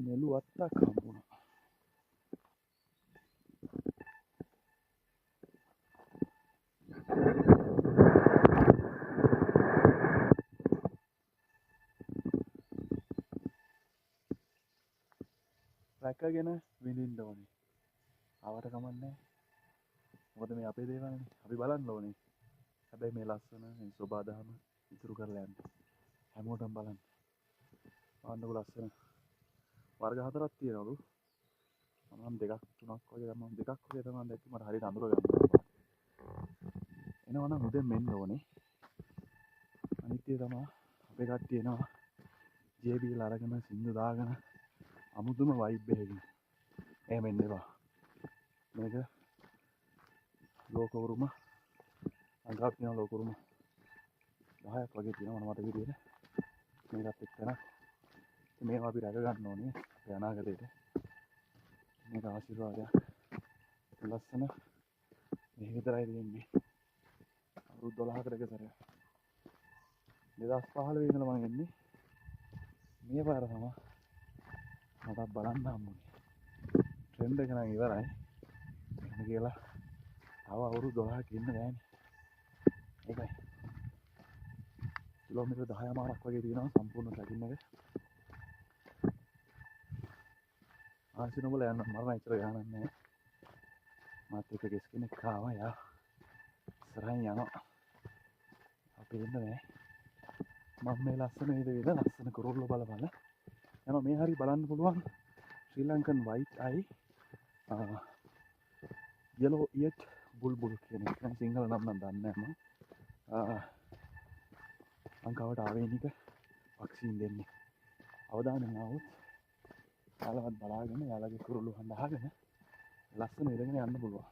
නෙළු අත්තක් හම්බුණා. රැකගෙන විඳින්න ඕනේ. ආවට කමන්නේ. මොකද මේ අපේ දේවල්නේ. අපි බලන්න ඕනේ. හැබැයි මේ ලස්සන මේ සෝබා දහම ඉතුරු කරලා යන්න. හැමෝටම බලන්න. ආන්නක ලස්සන වර්ග 4ක් තියෙනවලු. මම දෙකක් තුනක් වගේ මම දෙකක් වගේ තමයි දැක්කේ. මට හරියට අඳුර ගන්න. එනවනම් උදෙන් මෙන්න ඕනේ. අනිත්‍ය තමයි අපේ කට්ටිය එනවා. JBL අරගෙන සින්දු දාගෙන අමුතුම වයිබ් එකකින්. එහෙම එන්න එපා. මේක ලෝකවරුම අංගාවක් තියෙන ලෝකවරුම 10ක් වගේ තියෙනවා මට විදියට. මේකත් එක්කන මේවා අපි රැක ගන්න ඕනේ අපේ අනාගතේට. මේක ආශිර්වාදයක්. ලස්සන මේ විතරයි දෙන්නේ. අවුරුදු 12කට එක සැරයක්. 2015 ඉඳලා මම එන්නේ. මේ පාර තමයි මට බලන්න හම්බුනේ. ට්‍රෙන්ඩ් එක නම් ඉවරයි. එහෙම කියලා තව අවුරුදු 12ක් ඉන්න බෑනේ. ඒකයි. කිලෝමීටර් 10මාරක් වගේ තියෙනවා සම්පූර්ණ ට්‍රැකින් එක. ආසිනවල යන්න මරණ ඉතර ගානක් නැහැ. මාත් එක්ක ගෙස් කෙනෙක් ආවා යා. ඉස්සරහින් යනවා. අපි එන්න නෑ. මම මේ ලස්සන වේද ලස්සන කුරුල්ල බල යනවා. මේ හරි බලන්න පුළුවන් ශ්‍රී ලංකන් වයිට් අයි yellow eared bulbul කියන එක. සිංහල නම් දන්නේ නැහැ මම. ලංකාවට ආවේනික පක්ෂීන් දෙන්නේ. අවදානම් આવොත් යාළුවත් බලාගෙන යාළුවගේ කුරුල්ලු හඳ අහගෙන ලස්සන ඉඳගෙන යන්න පුළුවන්.